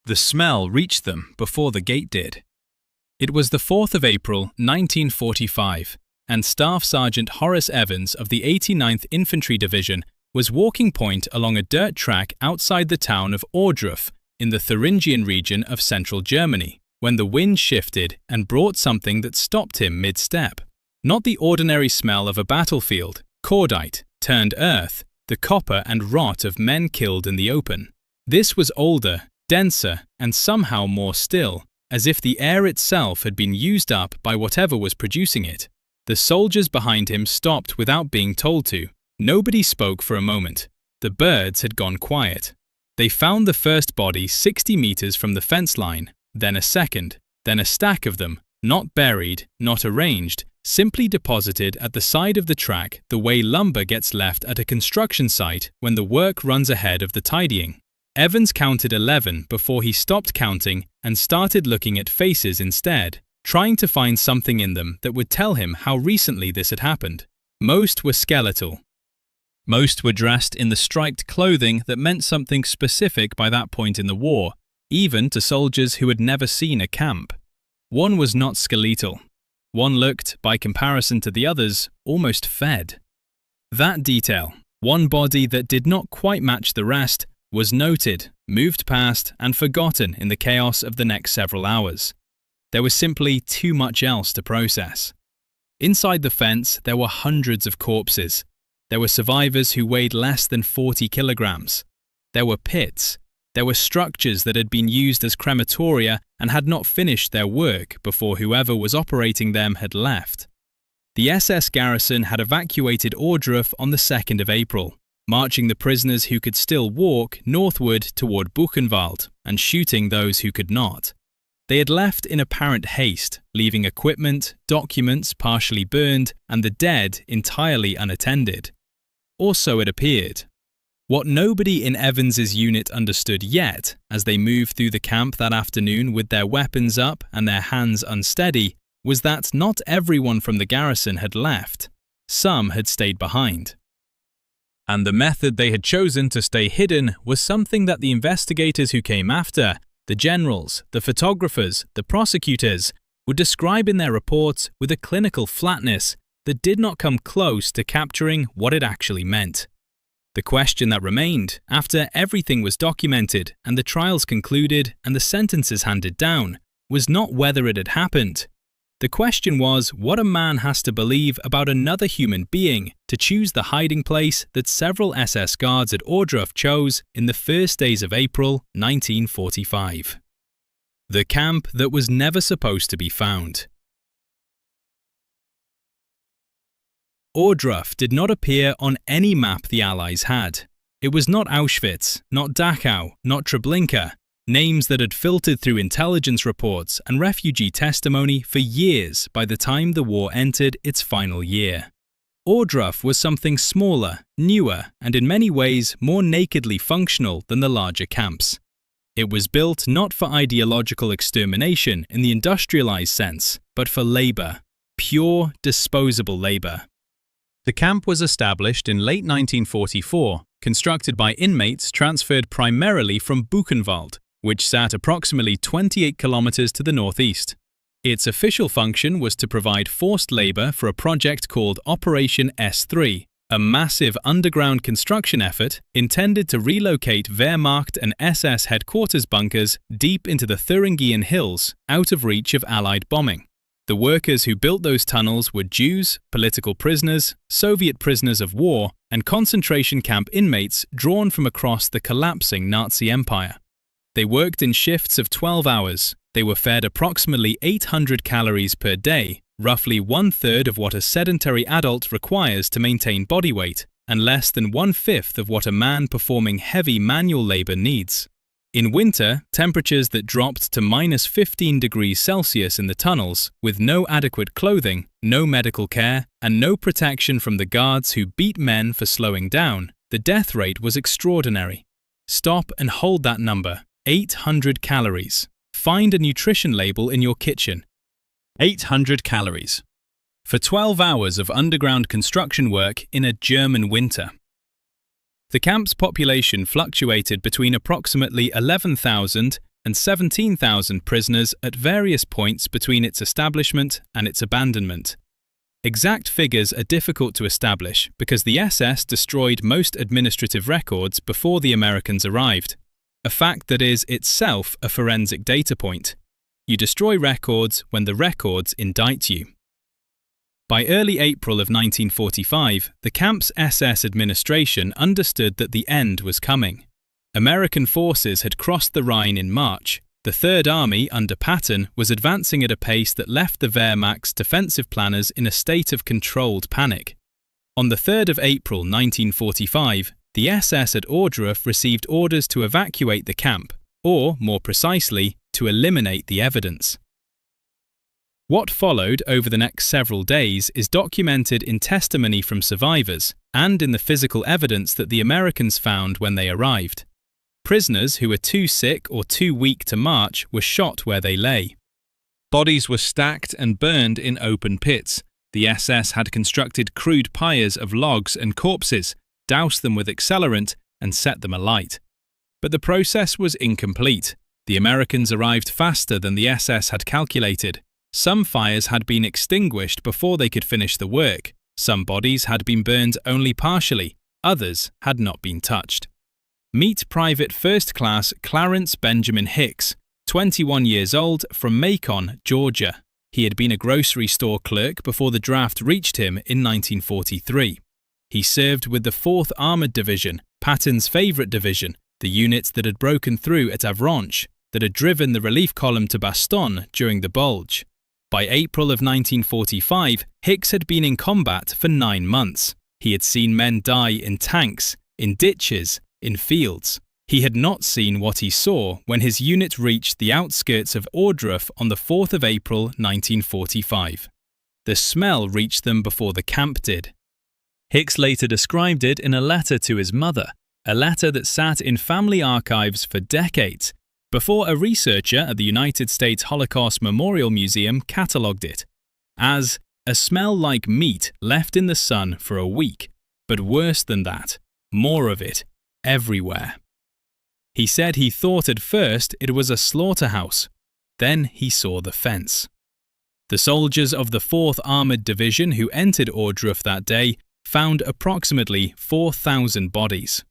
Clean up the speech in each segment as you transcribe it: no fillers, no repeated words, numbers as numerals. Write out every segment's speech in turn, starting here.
The smell reached them before the gate did. It was the 4th of April, 1945, and Staff Sergeant Horace Evans of the 89th Infantry Division was walking point along a dirt track outside the town of Ohrdruf in the Thuringian region of central Germany, when the wind shifted and brought something that stopped him mid-step. Not the ordinary smell of a battlefield, cordite, turned earth, the copper and rot of men killed in the open. This was older, denser, and somehow more still, as if the air itself had been used up by whatever was producing it. The soldiers behind him stopped without being told to. Nobody spoke for a moment. The birds had gone quiet. They found the first body 60 meters from the fence line, then a second, then a stack of them, not buried, not arranged, simply deposited at the side of the track the way lumber gets left at a construction site when the work runs ahead of the tidying. Evans counted 11 before he stopped counting and started looking at faces instead, trying to find something in them that would tell him how recently this had happened. Most were skeletal. Most were dressed in the striped clothing that meant something specific by that point in the war, even to soldiers who had never seen a camp. One was not skeletal. One looked, by comparison to the others, almost fed. That detail, one body that did not quite match the rest, was noted, moved past, and forgotten in the chaos of the next several hours. There was simply too much else to process. Inside the fence, there were hundreds of corpses. There were survivors who weighed less than 40 kilograms. There were pits. There were structures that had been used as crematoria and had not finished their work before whoever was operating them had left. The SS garrison had evacuated Ohrdruf on the 2nd of April, marching the prisoners who could still walk northward toward Buchenwald and shooting those who could not. They had left in apparent haste, leaving equipment, documents partially burned, and the dead entirely unattended. Or so it appeared. What nobody in Evans's unit understood yet, as they moved through the camp that afternoon with their weapons up and their hands unsteady, was that not everyone from the garrison had left. Some had stayed behind. And the method they had chosen to stay hidden was something that the investigators who came after, the generals, the photographers, the prosecutors, would describe in their reports with a clinical flatness that did not come close to capturing what it actually meant. The question that remained, after everything was documented and the trials concluded and the sentences handed down, was not whether it had happened. The question was what a man has to believe about another human being to choose the hiding place that several SS guards at Ohrdruf chose in the first days of April 1945. The camp that was never supposed to be found. Ohrdruf did not appear on any map the Allies had. It was not Auschwitz, not Dachau, not Treblinka, names that had filtered through intelligence reports and refugee testimony for years by the time the war entered its final year. Ohrdruf was something smaller, newer, and in many ways more nakedly functional than the larger camps. It was built not for ideological extermination in the industrialized sense, but for labor, pure, disposable labor. The camp was established in late 1944, constructed by inmates transferred primarily from Buchenwald, which sat approximately 28 kilometers to the northeast. Its official function was to provide forced labor for a project called Operation S3, a massive underground construction effort intended to relocate Wehrmacht and SS headquarters bunkers deep into the Thuringian hills, out of reach of Allied bombing. The workers who built those tunnels were Jews, political prisoners, Soviet prisoners of war, and concentration camp inmates drawn from across the collapsing Nazi empire. They worked in shifts of 12 hours. They were fed approximately 800 calories per day, roughly 1/3 of what a sedentary adult requires to maintain body weight, and less than 1/5 of what a man performing heavy manual labor needs. In winter, temperatures that dropped to -15 degrees Celsius in the tunnels, with no adequate clothing, no medical care, and no protection from the guards who beat men for slowing down, the death rate was extraordinary. Stop and hold that number, 800 calories. Find a nutrition label in your kitchen. 800 calories. For 12 hours of underground construction work in a German winter. The camp's population fluctuated between approximately 11,000 and 17,000 prisoners at various points between its establishment and its abandonment. Exact figures are difficult to establish because the SS destroyed most administrative records before the Americans arrived, a fact that is itself a forensic data point. You destroy records when the records indict you. By early April of 1945, the camp's SS administration understood that the end was coming. American forces had crossed the Rhine in March. The Third Army under Patton was advancing at a pace that left the Wehrmacht's defensive planners in a state of controlled panic. On the 3rd of April 1945, the SS at Ohrdruf received orders to evacuate the camp, or, more precisely, to eliminate the evidence. What followed over the next several days is documented in testimony from survivors and in the physical evidence that the Americans found when they arrived. Prisoners who were too sick or too weak to march were shot where they lay. Bodies were stacked and burned in open pits. The SS had constructed crude pyres of logs and corpses, doused them with accelerant, and set them alight. But the process was incomplete. The Americans arrived faster than the SS had calculated. Some fires had been extinguished before they could finish the work. Some bodies had been burned only partially. Others had not been touched. Meet Private First Class Clarence Benjamin Hicks, 21 years old, from Macon, Georgia. He had been a grocery store clerk before the draft reached him in 1943. He served with the 4th Armored Division, Patton's favourite division, the units that had broken through at Avranches, that had driven the relief column to Bastogne during the Bulge. By April of 1945, Hicks had been in combat for 9 months. He had seen men die in tanks, in ditches, in fields. He had not seen what he saw when his unit reached the outskirts of Ohrdruf on the 4th of April 1945. The smell reached them before the camp did. Hicks later described it in a letter to his mother, a letter that sat in family archives for decades, before a researcher at the United States Holocaust Memorial Museum catalogued it as a smell like meat left in the sun for a week, but worse than that, more of it, everywhere. He said he thought at first it was a slaughterhouse. Then he saw the fence. The soldiers of the 4th Armored Division who entered Ohrdruf that day found approximately 4,000 bodies.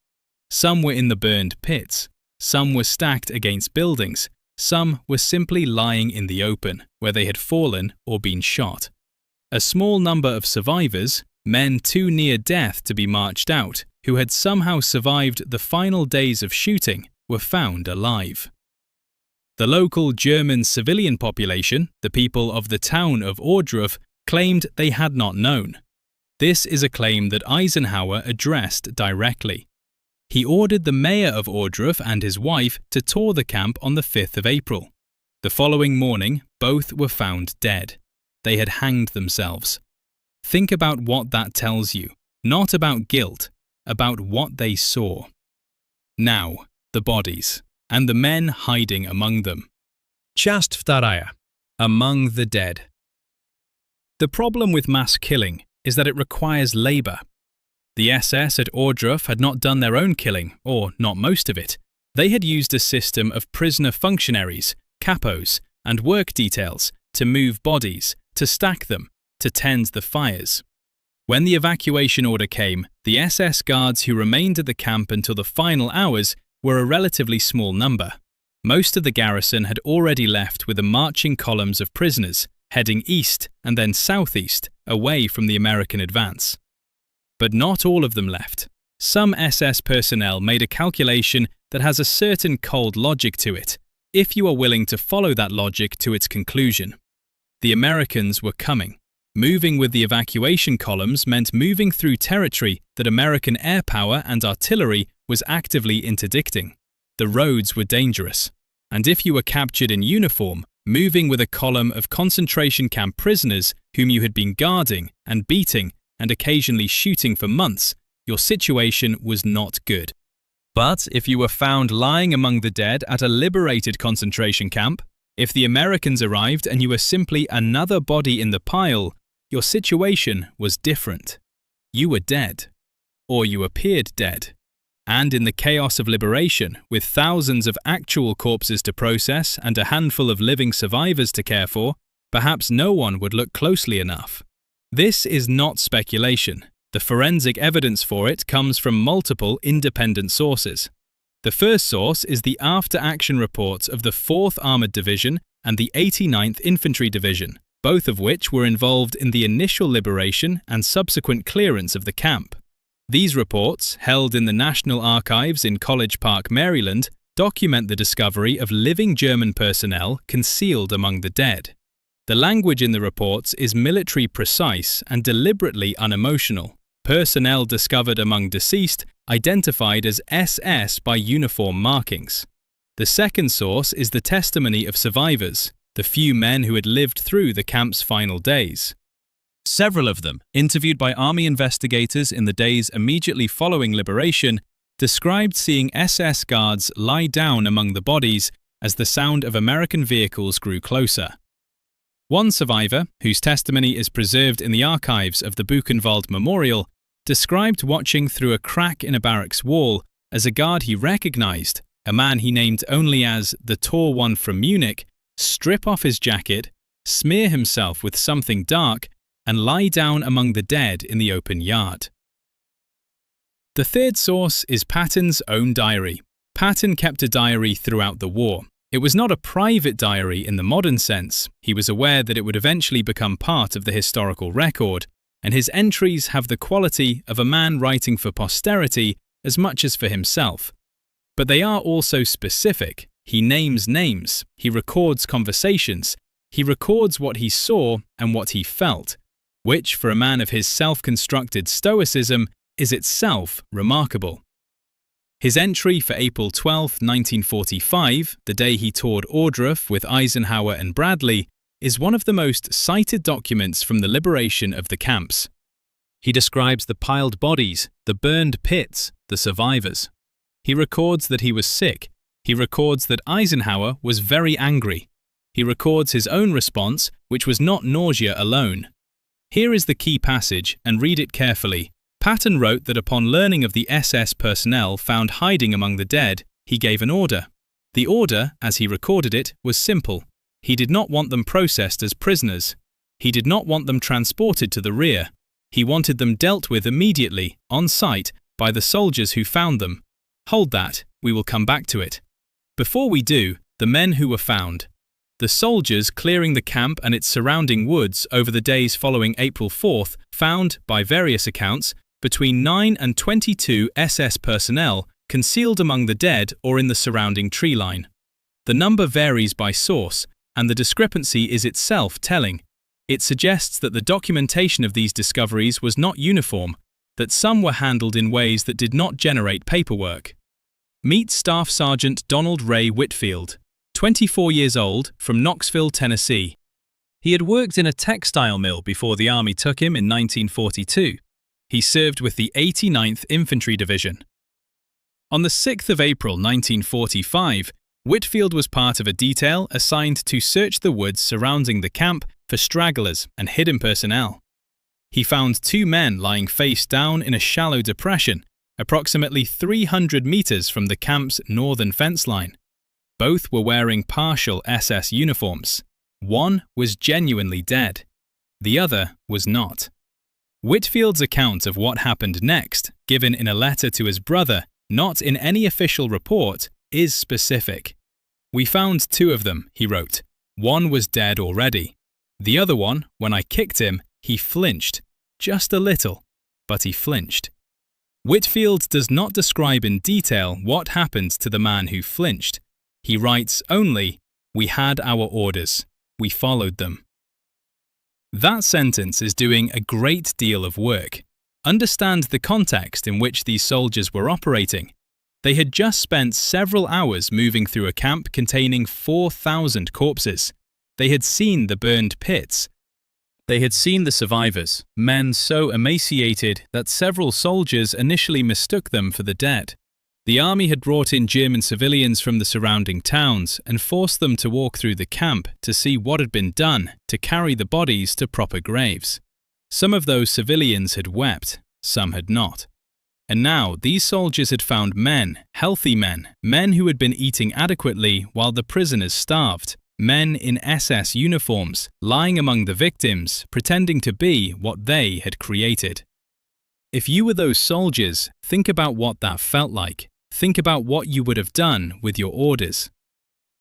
Some were in the burned pits. Some were stacked against buildings. Some were simply lying in the open, where they had fallen or been shot. A small number of survivors, men too near death to be marched out, who had somehow survived the final days of shooting, were found alive. The local German civilian population, the people of the town of Ohrdruf, claimed they had not known. This is a claim that Eisenhower addressed directly. He ordered the mayor of Ohrdruf and his wife to tour the camp on the 5th of April. The following morning, both were found dead. They had hanged themselves. Think about what that tells you, not about guilt, about what they saw. Now, the bodies, and the men hiding among them. Часть вторая. Among the dead. The problem with mass killing is that it requires labour. The SS at Ohrdruf had not done their own killing, or not most of it. They had used a system of prisoner functionaries, capos, and work details to move bodies, to stack them, to tend the fires. When the evacuation order came, the SS guards who remained at the camp until the final hours were a relatively small number. Most of the garrison had already left with the marching columns of prisoners, heading east and then southeast, away from the American advance. But not all of them left. Some SS personnel made a calculation that has a certain cold logic to it, if you are willing to follow that logic to its conclusion. The Americans were coming. Moving with the evacuation columns meant moving through territory that American air power and artillery was actively interdicting. The roads were dangerous, and if you were captured in uniform, moving with a column of concentration camp prisoners whom you had been guarding and beating and occasionally shooting for months, your situation was not good. But if you were found lying among the dead at a liberated concentration camp, if the Americans arrived and you were simply another body in the pile, your situation was different. You were dead. Or you appeared dead. And in the chaos of liberation, with thousands of actual corpses to process and a handful of living survivors to care for, perhaps no one would look closely enough. This is not speculation. The forensic evidence for it comes from multiple independent sources. The first source is the after-action reports of the 4th Armoured Division and the 89th Infantry Division, both of which were involved in the initial liberation and subsequent clearance of the camp. These reports, held in the National Archives in College Park, Maryland, document the discovery of living German personnel concealed among the dead. The language in the reports is military precise and deliberately unemotional. Personnel discovered among deceased identified as SS by uniform markings. The second source is the testimony of survivors, the few men who had lived through the camp's final days. Several of them, interviewed by Army investigators in the days immediately following liberation, described seeing SS guards lie down among the bodies as the sound of American vehicles grew closer. One survivor, whose testimony is preserved in the archives of the Buchenwald Memorial, described watching through a crack in a barracks wall as a guard he recognized, a man he named only as the tall one from Munich, strip off his jacket, smear himself with something dark, and lie down among the dead in the open yard. The third source is Patton's own diary. Patton kept a diary throughout the war. It was not a private diary in the modern sense. He was aware that it would eventually become part of the historical record, and his entries have the quality of a man writing for posterity as much as for himself. But they are also specific. He names names, he records conversations, he records what he saw and what he felt, which, for a man of his self-constructed stoicism, is itself remarkable. His entry for April 12, 1945, the day he toured Ohrdruf with Eisenhower and Bradley, is one of the most cited documents from the liberation of the camps. He describes the piled bodies, the burned pits, the survivors. He records that he was sick. He records that Eisenhower was very angry. He records his own response, which was not nausea alone. Here is the key passage, and read it carefully. Patton wrote that upon learning of the SS personnel found hiding among the dead, he gave an order. The order, as he recorded it, was simple. He did not want them processed as prisoners. He did not want them transported to the rear. He wanted them dealt with immediately, on site, by the soldiers who found them. Hold that, we will come back to it. Before we do, the men who were found. The soldiers clearing the camp and its surrounding woods over the days following April 4th found, by various accounts, between 9 and 22 SS personnel concealed among the dead or in the surrounding tree line. The number varies by source, and the discrepancy is itself telling. It suggests that the documentation of these discoveries was not uniform, that some were handled in ways that did not generate paperwork. Meet Staff Sergeant Donald Ray Whitfield, 24 years old, from Knoxville, Tennessee. He had worked in a textile mill before the Army took him in 1942. He served with the 89th Infantry Division. On the 6th of April 1945, Whitfield was part of a detail assigned to search the woods surrounding the camp for stragglers and hidden personnel. He found 2 men lying face down in a shallow depression, approximately 300 meters from the camp's northern fence line. Both were wearing partial SS uniforms. One was genuinely dead. The other was not. Whitfield's account of what happened next, given in a letter to his brother, not in any official report, is specific. "We found 2 of them," he wrote. "One was dead already. The other one, when I kicked him, he flinched. Just a little, but he flinched." Whitfield does not describe in detail what happened to the man who flinched. He writes only, "We had our orders. We followed them." That sentence is doing a great deal of work. Understand the context in which these soldiers were operating. They had just spent several hours moving through a camp containing 4,000 corpses. They had seen the burned pits. They had seen the survivors, men so emaciated that several soldiers initially mistook them for the dead. The army had brought in German civilians from the surrounding towns and forced them to walk through the camp to see what had been done to carry the bodies to proper graves. Some of those civilians had wept, some had not. And now these soldiers had found men, healthy men, men who had been eating adequately while the prisoners starved, men in SS uniforms, lying among the victims, pretending to be what they had created. If you were those soldiers, think about what that felt like. Think about what you would have done with your orders.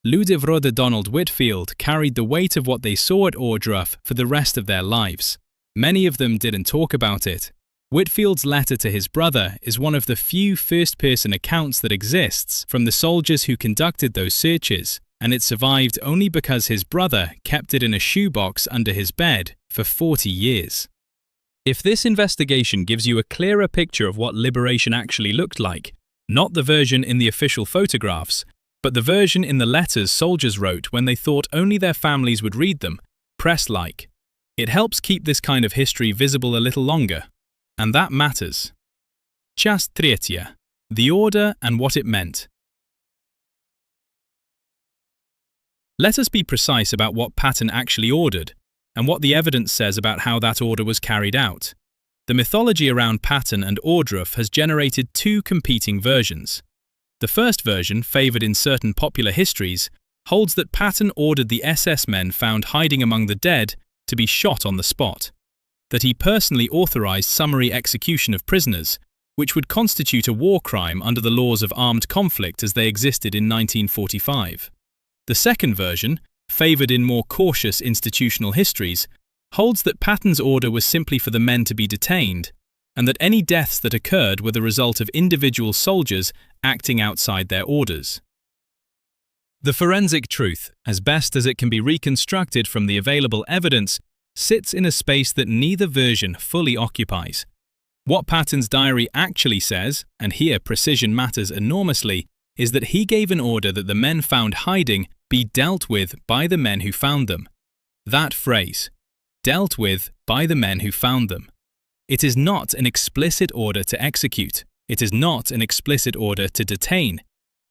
Ludevrode Donald Whitfield carried the weight of what they saw at Ohrdruf for the rest of their lives. Many of them didn't talk about it. Whitfield's letter to his brother is one of the few first-person accounts that exists from the soldiers who conducted those searches, and it survived only because his brother kept it in a shoebox under his bed for 40 years. If this investigation gives you a clearer picture of what liberation actually looked like, not the version in the official photographs, but the version in the letters soldiers wrote when they thought only their families would read them, press like. It helps keep this kind of history visible a little longer. And that matters. Часть третья. The order and what it meant. Let us be precise about what Patton actually ordered, and what the evidence says about how that order was carried out. The mythology around Patton and Ohrdruf has generated two competing versions. The first version, favoured in certain popular histories, holds that Patton ordered the SS men found hiding among the dead to be shot on the spot, that he personally authorised summary execution of prisoners, which would constitute a war crime under the laws of armed conflict as they existed in 1945. The second version, favoured in more cautious institutional histories, holds that Patton's order was simply for the men to be detained, and that any deaths that occurred were the result of individual soldiers acting outside their orders. The forensic truth, as best as it can be reconstructed from the available evidence, sits in a space that neither version fully occupies. What Patton's diary actually says, and here precision matters enormously, is that he gave an order that the men found hiding be dealt with by the men who found them. That phrase, dealt with by the men who found them. It is not an explicit order to execute. It is not an explicit order to detain.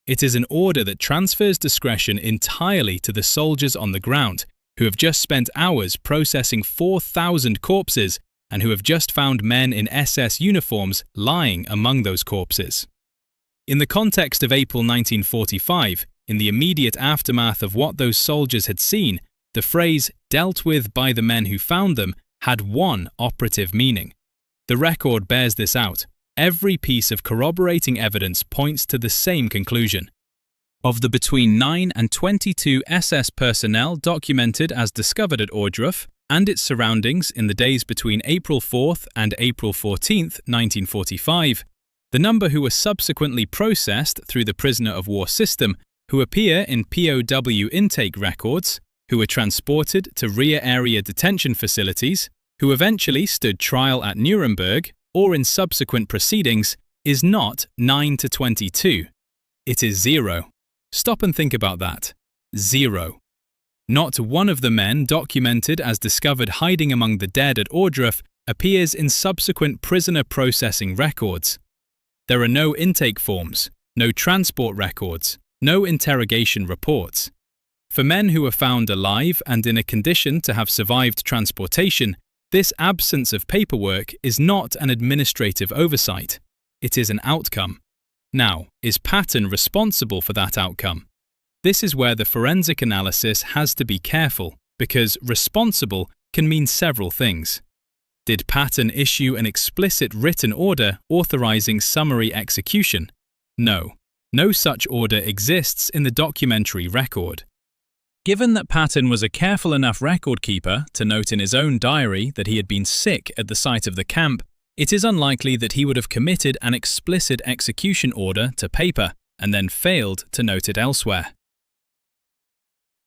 It is an order that transfers discretion entirely to the soldiers on the ground, who have just spent hours processing 4,000 corpses and who have just found men in SS uniforms lying among those corpses. In the context of April 1945, in the immediate aftermath of what those soldiers had seen, the phrase dealt with by the men who found them had one operative meaning. The record bears this out. Every piece of corroborating evidence points to the same conclusion. Of the between 9 and 22 SS personnel documented as discovered at Ohrdruf and its surroundings in the days between April 4th and April 14th, 1945, the number who were subsequently processed through the prisoner of war system, who appear in POW intake records, who were transported to rear area detention facilities, who eventually stood trial at Nuremberg or in subsequent proceedings, is not 9 to 22. It is 0. Stop and think about that. 0. Not one of the men documented as discovered hiding among the dead at Ohrdruf appears in subsequent prisoner processing records. There are no intake forms, no transport records, no interrogation reports. For men who were found alive and in a condition to have survived transportation, this absence of paperwork is not an administrative oversight. It is an outcome. Now, is Patton responsible for that outcome? This is where the forensic analysis has to be careful, because responsible can mean several things. Did Patton issue an explicit written order authorizing summary execution? No. No such order exists in the documentary record. Given that Patton was a careful enough record keeper to note in his own diary that he had been sick at the site of the camp, it is unlikely that he would have committed an explicit execution order to paper and then failed to note it elsewhere.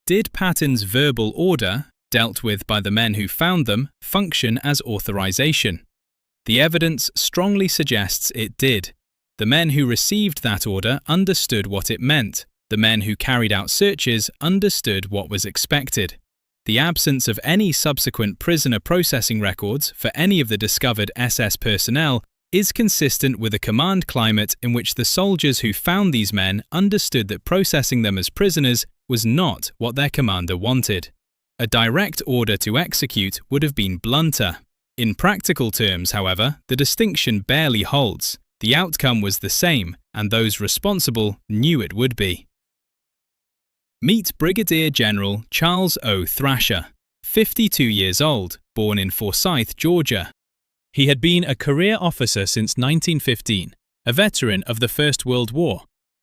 Did Patton's verbal order, dealt with by the men who found them, function as authorization? The evidence strongly suggests it did. The men who received that order understood what it meant. The men who carried out searches understood what was expected. The absence of any subsequent prisoner processing records for any of the discovered SS personnel is consistent with a command climate in which the soldiers who found these men understood that processing them as prisoners was not what their commander wanted. A direct order to execute would have been blunter. In practical terms, however, the distinction barely holds. The outcome was the same, and those responsible knew it would be. Meet Brigadier General Charles O. Thrasher, 52 years old, born in Forsyth, Georgia. He had been a career officer since 1915, a veteran of the First World War,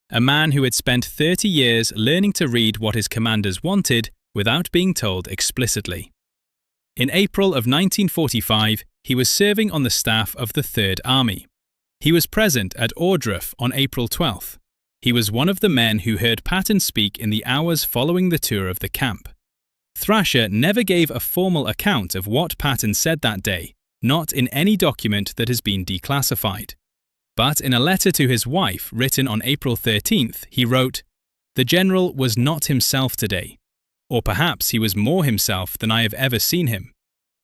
a man who had spent 30 years learning to read what his commanders wanted without being told explicitly. In April of 1945, he was serving on the staff of the Third Army. He was present at Ohrdruf on April 12th. He was one of the men who heard Patton speak in the hours following the tour of the camp. Thrasher never gave a formal account of what Patton said that day, not in any document that has been declassified. But in a letter to his wife written on April 13th, he wrote, "The general was not himself today. Or perhaps he was more himself than I have ever seen him.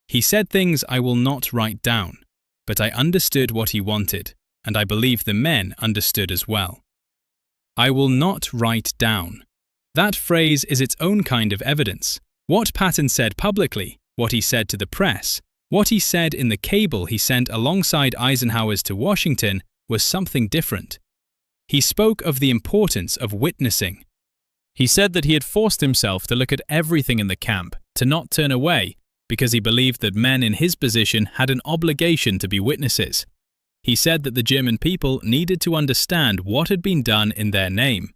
He said things I will not write down, but I understood what he wanted, and I believe the men understood as well." I will not write down. That phrase is its own kind of evidence. What Patton said publicly, what he said to the press, what he said in the cable he sent alongside Eisenhower's to Washington was something different. He spoke of the importance of witnessing. He said that he had forced himself to look at everything in the camp, to not turn away, because he believed that men in his position had an obligation to be witnesses. He said that the German people needed to understand what had been done in their name.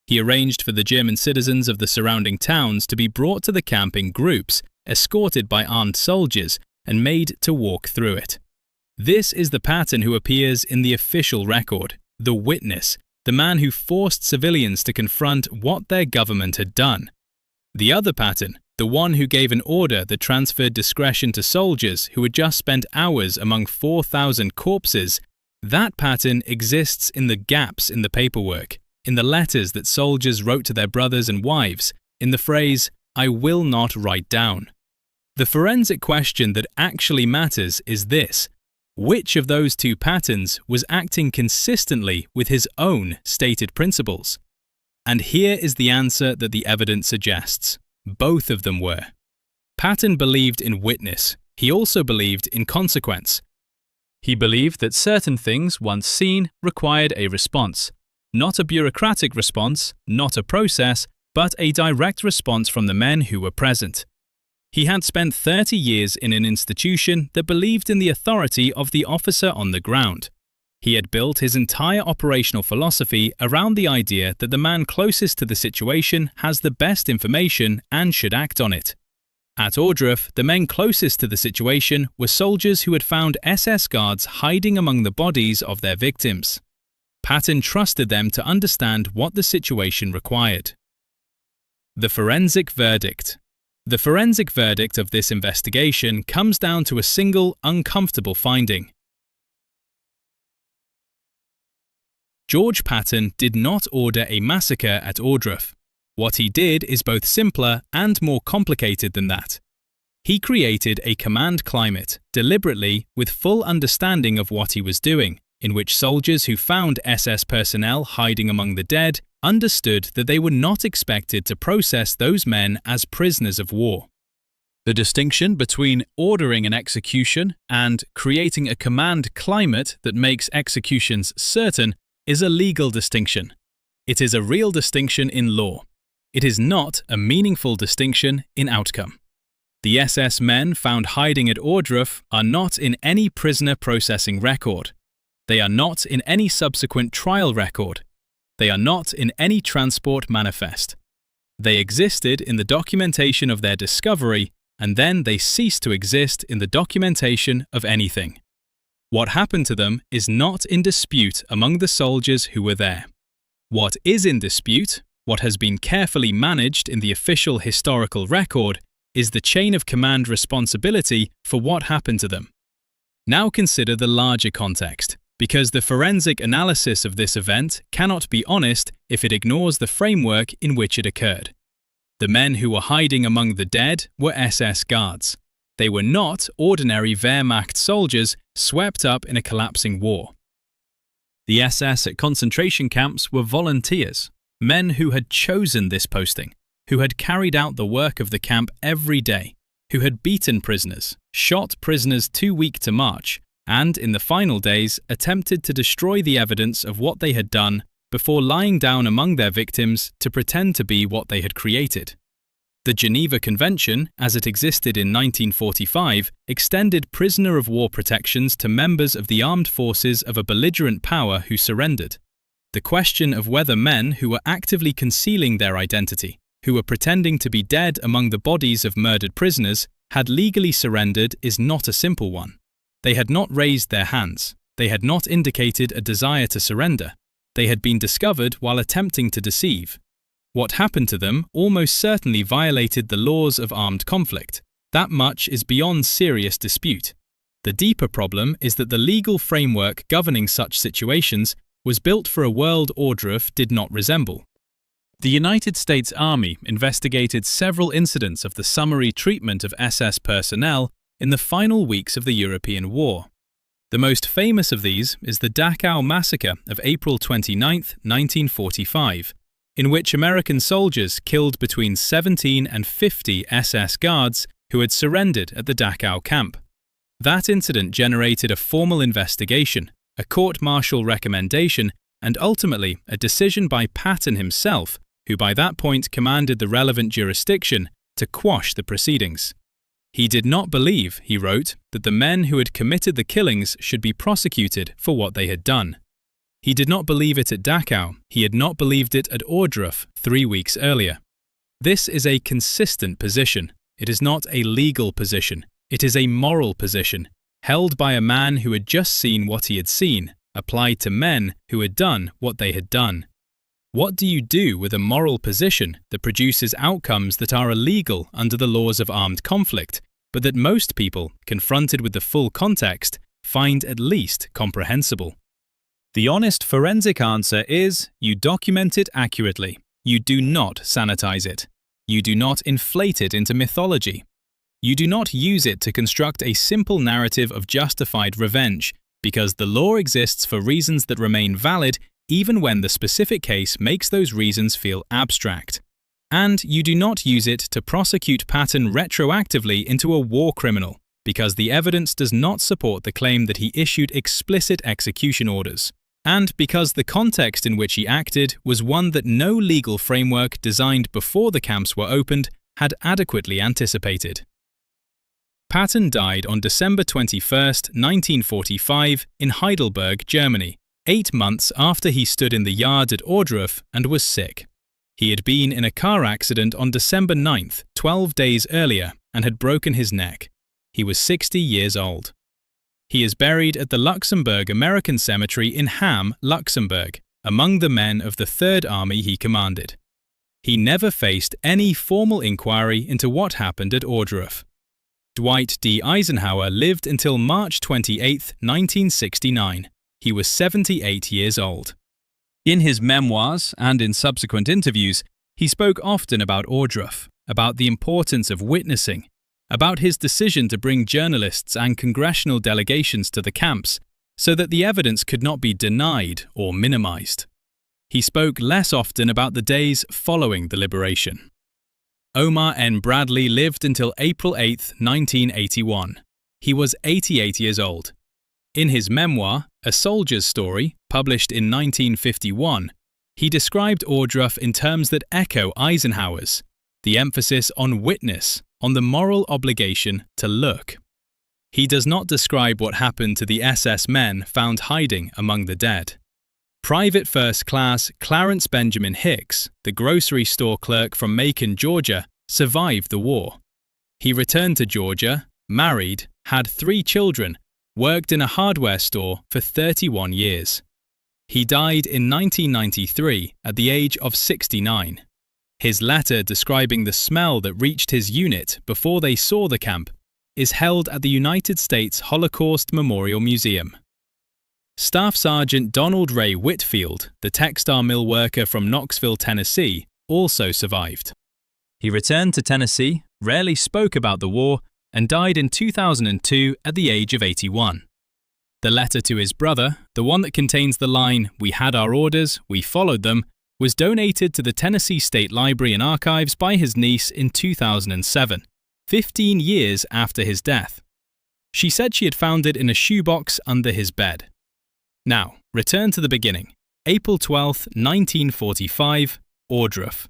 He arranged for the German citizens of the surrounding towns to be brought to the camp in groups, escorted by armed soldiers, and made to walk through it. This is the Patton who appears in the official record, the witness, the man who forced civilians to confront what their government had done. The other Patton, the one who gave an order that transferred discretion to soldiers who had just spent hours among 4,000 corpses, that Patton exists in the gaps in the paperwork, in the letters that soldiers wrote to their brothers and wives, in the phrase, "I will not write down." The forensic question that actually matters is this: which of those two Pattons was acting consistently with his own stated principles? And here is the answer that the evidence suggests. Both of them were. Patton believed in witness. He also believed in consequence. He believed that certain things, once seen, required a response. Not a bureaucratic response, not a process, but a direct response from the men who were present. He had spent 30 years in an institution that believed in the authority of the officer on the ground. He had built his entire operational philosophy around the idea that the man closest to the situation has the best information and should act on it. At Ohrdruf, the men closest to the situation were soldiers who had found SS guards hiding among the bodies of their victims. Patton trusted them to understand what the situation required. The forensic verdict. The forensic verdict of this investigation comes down to a single, uncomfortable finding. George Patton did not order a massacre at Ohrdruf. What he did is both simpler and more complicated than that. He created a command climate, deliberately, with full understanding of what he was doing, in which soldiers who found SS personnel hiding among the dead understood that they were not expected to process those men as prisoners of war. The distinction between ordering an execution and creating a command climate that makes executions certain is a legal distinction. It is a real distinction in law. It is not a meaningful distinction in outcome. The SS men found hiding at Ohrdruf are not in any prisoner processing record. They are not in any subsequent trial record. They are not in any transport manifest. They existed in the documentation of their discovery, and then they ceased to exist in the documentation of anything. What happened to them is not in dispute among the soldiers who were there. What is in dispute, what has been carefully managed in the official historical record, is the chain of command responsibility for what happened to them. Now consider the larger context, because the forensic analysis of this event cannot be honest if it ignores the framework in which it occurred. The men who were hiding among the dead were SS guards. They were not ordinary Wehrmacht soldiers swept up in a collapsing war. The SS at concentration camps were volunteers, men who had chosen this posting, who had carried out the work of the camp every day, who had beaten prisoners, shot prisoners too weak to march, and in the final days attempted to destroy the evidence of what they had done before lying down among their victims to pretend to be what they had created. The Geneva Convention, as it existed in 1945, extended prisoner of war protections to members of the armed forces of a belligerent power who surrendered. The question of whether men who were actively concealing their identity, who were pretending to be dead among the bodies of murdered prisoners, had legally surrendered is not a simple one. They had not raised their hands. They had not indicated a desire to surrender. They had been discovered while attempting to deceive. What happened to them almost certainly violated the laws of armed conflict. That much is beyond serious dispute. The deeper problem is that the legal framework governing such situations was built for a world Ohrdruf did not resemble. The United States Army investigated several incidents of the summary treatment of SS personnel in the final weeks of the European War. The most famous of these is the Dachau massacre of April 29, 1945, in which American soldiers killed between 17 and 50 SS guards who had surrendered at the Dachau camp. That incident generated a formal investigation, a court-martial recommendation, and ultimately a decision by Patton himself, who by that point commanded the relevant jurisdiction, to quash the proceedings. He did not believe, he wrote, that the men who had committed the killings should be prosecuted for what they had done. He did not believe it at Dachau. He had not believed it at Ohrdruf 3 weeks earlier. This is a consistent position. It is not a legal position. It is a moral position, held by a man who had just seen what he had seen, applied to men who had done what they had done. What do you do with a moral position that produces outcomes that are illegal under the laws of armed conflict, but that most people, confronted with the full context, find at least comprehensible? The honest forensic answer is you document it accurately. You do not sanitize it. You do not inflate it into mythology. You do not use it to construct a simple narrative of justified revenge, because the law exists for reasons that remain valid even when the specific case makes those reasons feel abstract. And you do not use it to prosecute Patton retroactively into a war criminal, because the evidence does not support the claim that he issued explicit execution orders, and because the context in which he acted was one that no legal framework designed before the camps were opened had adequately anticipated. Patton died on December 21, 1945, in Heidelberg, Germany, 8 months after he stood in the yard at Ohrdruf and was sick. He had been in a car accident on December 9th, 12 days earlier, and had broken his neck. He was 60 years old. He is buried at the Luxembourg American Cemetery in Ham, Luxembourg, among the men of the Third Army he commanded. He never faced any formal inquiry into what happened at Ohrdruf. Dwight D. Eisenhower lived until March 28, 1969. He was 78 years old. In his memoirs and in subsequent interviews, he spoke often about Ohrdruf, about the importance of witnessing, about his decision to bring journalists and congressional delegations to the camps so that the evidence could not be denied or minimized. He spoke less often about the days following the liberation. Omar N. Bradley lived until April 8, 1981. He was 88 years old. In his memoir, A Soldier's Story, published in 1951, he described Ohrdruf in terms that echo Eisenhower's, the emphasis on witness, on the moral obligation to look. He does not describe what happened to the SS men found hiding among the dead. Private First Class Clarence Benjamin Hicks, the grocery store clerk from Macon, Georgia, survived the war. He returned to Georgia, married, had 3 children, worked in a hardware store for 31 years. He died in 1993 at the age of 69. His letter describing the smell that reached his unit before they saw the camp is held at the United States Holocaust Memorial Museum. Staff Sergeant Donald Ray Whitfield, the textile mill worker from Knoxville, Tennessee, also survived. He returned to Tennessee, rarely spoke about the war, and died in 2002 at the age of 81. The letter to his brother, the one that contains the line, "We had our orders, we followed them," was donated to the Tennessee State Library and Archives by his niece in 2007, 15 years after his death. She said she had found it in a shoebox under his bed. Now, return to the beginning. April 12, 1945, Ohrdruf.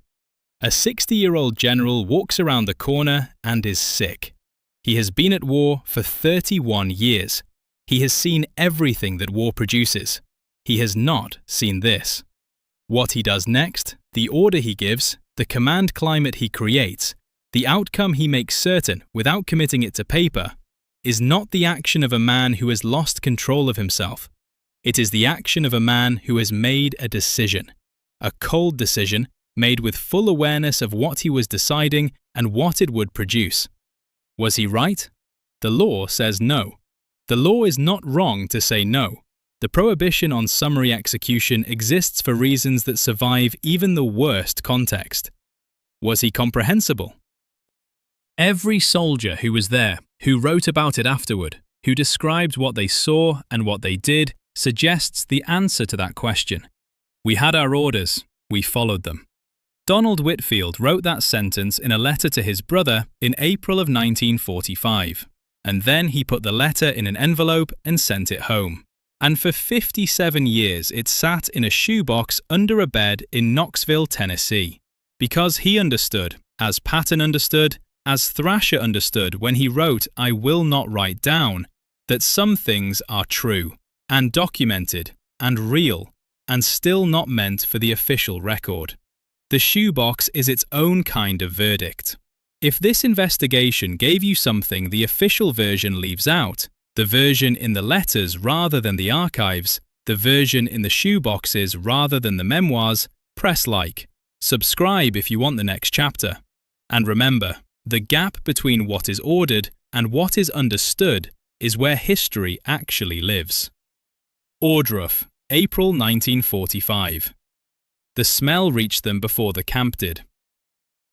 A 60-year-old general walks around the corner and is sick. He has been at war for 31 years. He has seen everything that war produces. He has not seen this. What he does next, the order he gives, the command climate he creates, the outcome he makes certain without committing it to paper, is not the action of a man who has lost control of himself. It is the action of a man who has made a decision, a cold decision made with full awareness of what he was deciding and what it would produce. Was he right? The law says no. The law is not wrong to say no. The prohibition on summary execution exists for reasons that survive even the worst context. Was he comprehensible? Every soldier who was there, who wrote about it afterward, who described what they saw and what they did, suggests the answer to that question. We had our orders, we followed them. Donald Whitfield wrote that sentence in a letter to his brother in April of 1945, and then he put the letter in an envelope and sent it home. And for 57 years it sat in a shoebox under a bed in Knoxville, Tennessee, because he understood, as Patton understood, as Thrasher understood when he wrote "I will not write down," that some things are true, and documented, and real, and still not meant for the official record. The shoebox is its own kind of verdict. If this investigation gave you something the official version leaves out, the version in the letters rather than the archives, the version in the shoeboxes rather than the memoirs, press like. Subscribe if you want the next chapter. And remember, the gap between what is ordered and what is understood is where history actually lives. Ohrdruf, April 1945. The smell reached them before the camp did.